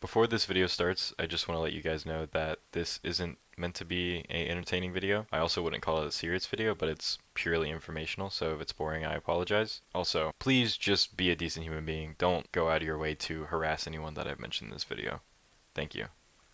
Before this video starts, I just want to let you guys know that this isn't meant to be an entertaining video. I also wouldn't call it a serious video, but it's purely informational, so if it's boring, I apologize. Also, please just be a decent human being. Don't go out of your way to harass anyone that I've mentioned in this video. Thank you.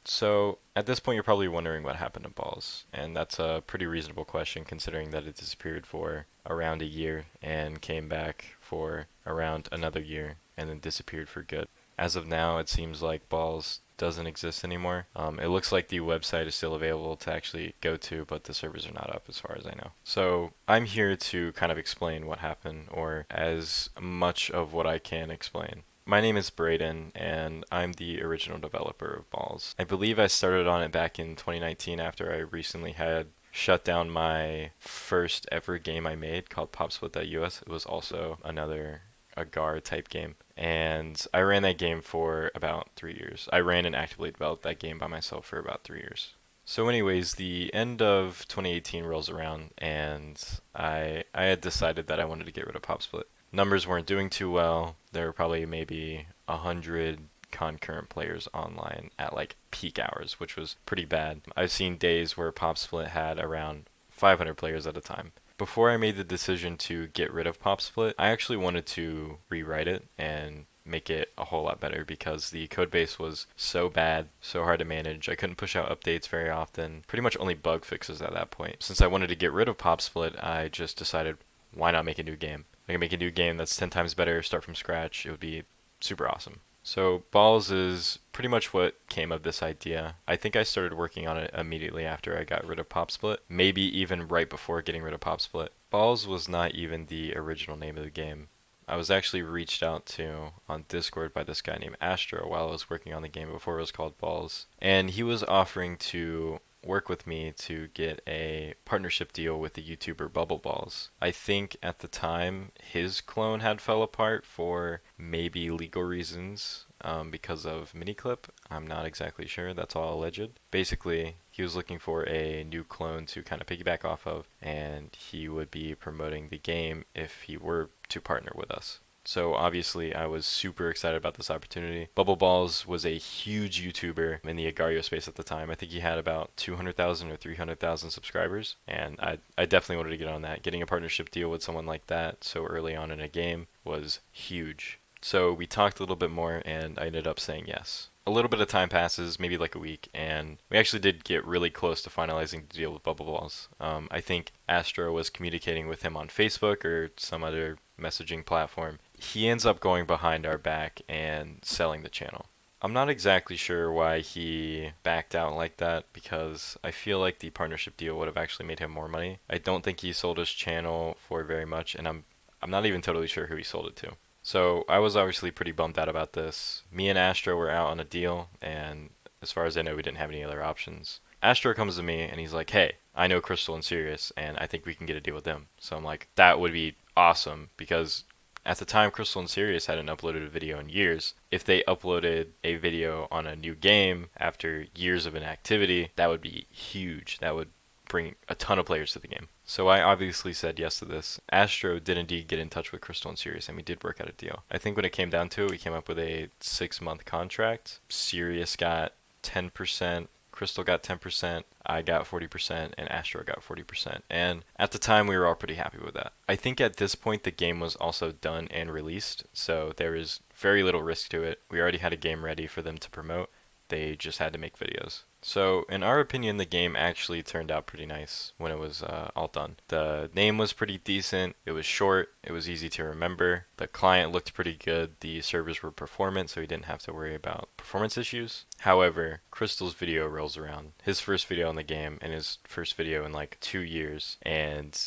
So, at this point, you're probably wondering what happened to Balls, and that's a pretty reasonable question considering that it disappeared for around a year and came back for around another year and then disappeared for good. As of now, it seems like Balls doesn't exist anymore. It looks like the website is still available to actually go to, but the servers are not up as far as I know. So I'm here to kind of explain what happened, or as much of what I can explain. My name is Braden, and I'm the original developer of Balls. I believe I started on it back in 2019 after I recently had shut down my first ever game I made called PopSplit.us. It was also another agar type game, and I ran that game for about 3 years. I ran and actively developed that game by myself for about 3 years. So anyways, the end of 2018 rolls around, and I had decided that I wanted to get rid of PopSplit. Numbers weren't doing too well. There were probably maybe 100 concurrent players online at like peak hours, which was pretty bad. I've seen days where PopSplit had around 500 players at a time. Before I made the decision to get rid of PopSplit, I actually wanted to rewrite it and make it a whole lot better because the codebase was so bad, so hard to manage. I couldn't push out updates very often, pretty much only bug fixes at that point. Since I wanted to get rid of PopSplit, I just decided, why not make a new game? I can make a new game that's 10 times better, start from scratch. It would be super awesome. So Balls is pretty much what came of this idea. I think I started working on it immediately after I got rid of PopSplit, maybe even right before getting rid of PopSplit. Balls was not even the original name of the game. I was actually reached out to on Discord by this guy named Astro while I was working on the game before it was called Balls, and he was offering to work with me to get a partnership deal with the YouTuber Bubble Balls. I think at the time his clone had fell apart for maybe legal reasons because of Miniclip. I'm not exactly sure. That's all alleged. Basically, he was looking for a new clone to kind of piggyback off of, and he would be promoting the game if he were to partner with us. So obviously I was super excited about this opportunity. Bubble Balls was a huge YouTuber in the Agario space at the time. I think he had about 200,000 or 300,000 subscribers, and I definitely wanted to get on that. Getting a partnership deal with someone like that so early on in a game was huge. So we talked a little bit more, and I ended up saying yes. A little bit of time passes, maybe like a week, and we actually did get really close to finalizing the deal with Bubble Balls. I think Astro was communicating with him on Facebook or some other messaging platform. He ends up going behind our back and selling the channel. I'm not exactly sure why he backed out like that because I feel like the partnership deal would have actually made him more money. I don't think he sold his channel for very much, and I'm not even totally sure who he sold it to. So I was obviously pretty bummed out about this. Me and Astro were out on a deal, and as far as I know, we didn't have any other options. Astro comes to me and he's like, hey, I know Crystal and Sirius, and I think we can get a deal with them. So I'm like, that would be awesome because at the time, Crystal and Sirius hadn't uploaded a video in years. If they uploaded a video on a new game after years of inactivity, that would be huge. That would bring a ton of players to the game. So I obviously said yes to this. Astro did indeed get in touch with Crystal and Sirius, and we did work out a deal. I think when it came down to it, we came up with a 6-month contract. Sirius got 10%, Crystal got 10%, I got 40%, and Astro got 40%. And at the time, we were all pretty happy with that. I think at this point, the game was also done and released, so there is very little risk to it. We already had a game ready for them to promote. They just had to make videos. So in our opinion, the game actually turned out pretty nice when it was all done. The name was pretty decent, it was short, it was easy to remember, the client looked pretty good, the servers were performant so he didn't have to worry about performance issues. However, Crystal's video rolls around, his first video in the game and his first video in like 2 years, and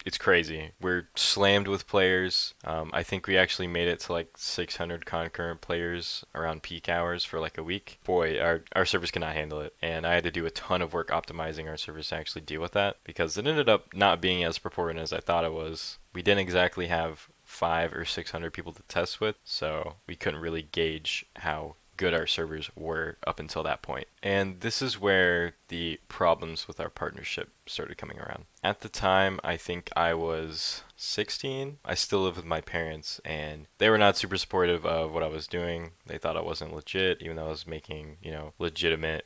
it's crazy. We're slammed with players. I think we actually made it to like 600 concurrent players around peak hours for like a week. Boy, our servers cannot handle it. And I had to do a ton of work optimizing our servers to actually deal with that because it ended up not being as purportant as I thought it was. We didn't exactly have 500 or 600 people to test with, so we couldn't really gauge how good our servers were up until that point. And this is where the problems with our partnership started coming around. At the time, I think I was 16. I still lived with my parents, and they were not super supportive of what I was doing. They thought I wasn't legit, even though I was making, legitimate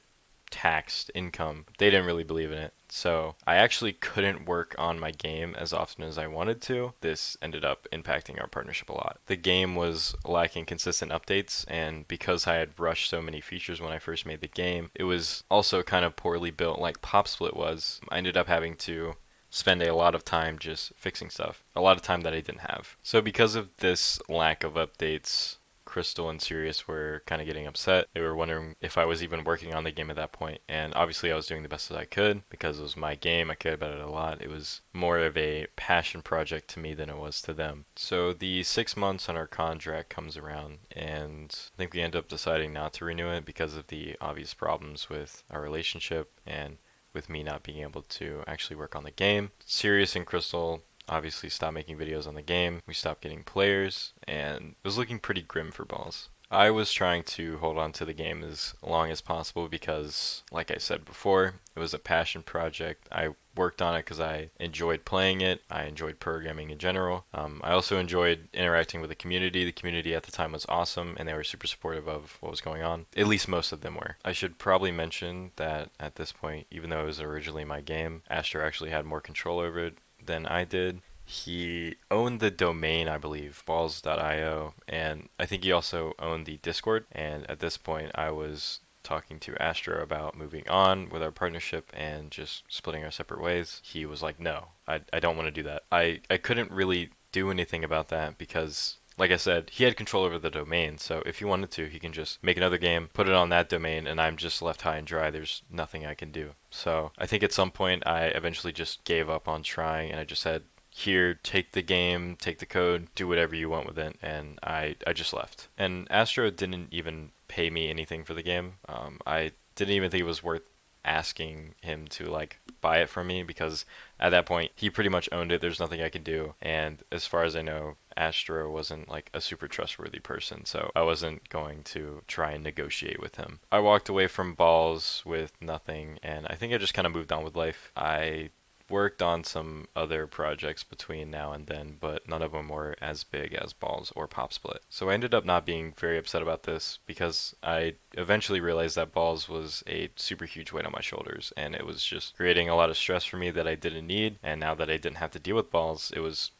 taxed income. They didn't really believe in it. So I actually couldn't work on my game as often as I wanted to. This ended up impacting our partnership a lot. The game was lacking consistent updates, and because I had rushed so many features when I first made the game, it was also kind of poorly built like PopSplit was. I ended up having to spend a lot of time just fixing stuff. A lot of time that I didn't have. So because of this lack of updates, Crystal and Sirius were kind of getting upset. They were wondering if I was even working on the game at that point. And obviously I was doing the best as I could because it was my game. I cared about it a lot. It was more of a passion project to me than it was to them. So the 6 months on our contract comes around, and I think we end up deciding not to renew it because of the obvious problems with our relationship and with me not being able to actually work on the game. Sirius and Crystal obviously stopped making videos on the game. We stopped getting players, and it was looking pretty grim for Balls. I was trying to hold on to the game as long as possible because, like I said before, it was a passion project. I worked on it because I enjoyed playing it. I enjoyed programming in general. I also enjoyed interacting with the community. The community at the time was awesome, and they were super supportive of what was going on. At least most of them were. I should probably mention that at this point, even though it was originally my game, Astro actually had more control over it than I did. He owned the domain, I believe, balls.io, and I think he also owned the Discord. And at this point, I was talking to Astro about moving on with our partnership and just splitting our separate ways. He was like, no, I don't want to do that. I couldn't really do anything about that because, like I said, he had control over the domain, so if he wanted to, he can just make another game, put it on that domain, and I'm just left high and dry. There's nothing I can do. So I think at some point I eventually just gave up on trying, and I just said, here, take the game, take the code, do whatever you want with it, and I just left. And Astro didn't even pay me anything for the game. I didn't even think it was worth asking him to buy it from me because at that point he pretty much owned it. There's nothing I could do, and as far as I know, Astro wasn't a super trustworthy person, so I wasn't going to try and negotiate with him. I walked away from Balls with nothing, and I think I just kind of moved on with life. I worked on some other projects between now and then, but none of them were as big as Balls or PopSplit. So I ended up not being very upset about this because I eventually realized that Balls was a super huge weight on my shoulders, and it was just creating a lot of stress for me that I didn't need, and now that I didn't have to deal with Balls, it was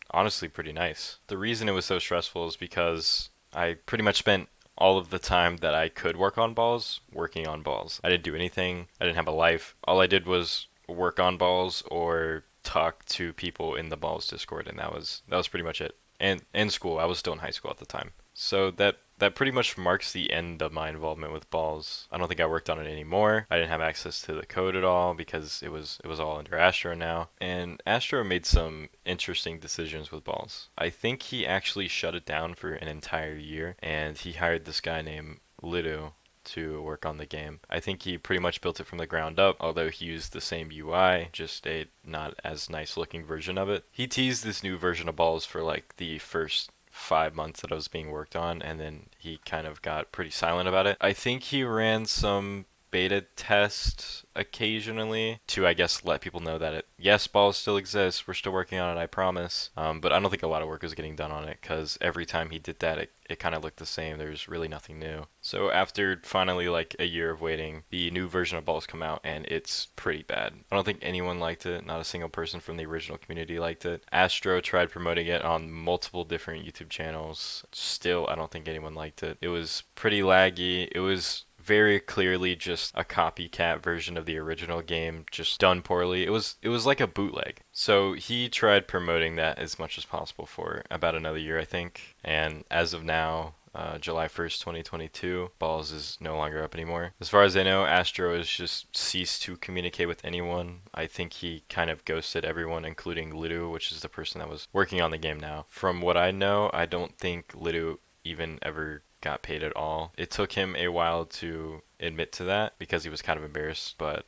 honestly pretty nice. The reason it was so stressful is because I pretty much spent all of the time that I could work on Balls working on Balls. I didn't do anything. I didn't have a life. All I did was work on Balls or talk to people in the Balls Discord, and that was pretty much it. And in school, I was still in high school at the time. So that pretty much marks the end of my involvement with Balls. I don't think I worked on it anymore. I didn't have access to the code at all because it was all under Astro now. And Astro made some interesting decisions with Balls. I think he actually shut it down for an entire year, and he hired this guy named Lidu to work on the game. I think he pretty much built it from the ground up, although he used the same UI, just a not as nice looking version of it. He teased this new version of Balls for the first 5 months that I was being worked on, and then he kind of got pretty silent about it. I think he ran some beta test occasionally to, I guess, let people know that yes, Balls still exists, we're still working on it, I promise. But I don't think a lot of work was getting done on it because every time he did that, it kind of looked the same. There's really nothing new. So after finally a year of waiting, the new version of Balls come out, and it's pretty bad. I don't think anyone liked it. Not a single person from the original community liked it. Astro tried promoting it on multiple different YouTube channels. Still, I don't think anyone liked it. It was pretty laggy. It was very clearly just a copycat version of the original game, just done poorly. It was like a bootleg. So he tried promoting that as much as possible for about another year, I think. And as of now, July 1st, 2022, Balls is no longer up anymore. As far as I know, Astro has just ceased to communicate with anyone. I think he kind of ghosted everyone, including Lidu, which is the person that was working on the game now. From what I know, I don't think Lidu even ever got paid at all. It took him a while to admit to that because he was kind of embarrassed, but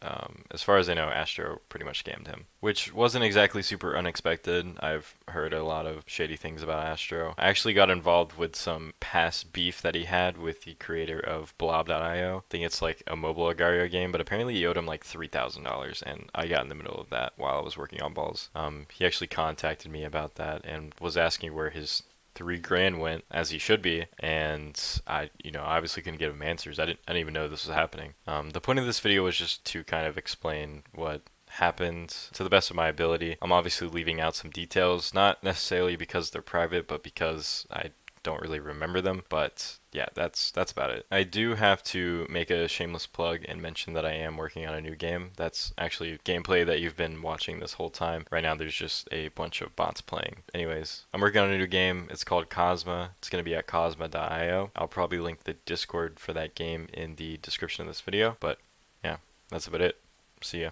as far as I know, Astro pretty much scammed him, which wasn't exactly super unexpected. I've heard a lot of shady things about Astro. I actually got involved with some past beef that he had with the creator of blob.io. I think it's like a mobile Agario game, but apparently he owed him like $3,000, and I got in the middle of that while I was working on balls. He actually contacted me about that and was asking where his 3 grand went, as he should be, and I, obviously couldn't give him answers. I didn't even know this was happening. The point of this video was just to kind of explain what happened to the best of my ability. I'm obviously leaving out some details, not necessarily because they're private, but because I don't really remember them. But yeah, that's about it. I do have to make a shameless plug and mention that I am working on a new game. That's actually gameplay that you've been watching this whole time. Right now there's just a bunch of bots playing. Anyways, I'm working on a new game. It's called Cosma. It's going to be at cosma.io. I'll probably link the Discord for that game in the description of this video. But yeah, that's about it. See ya.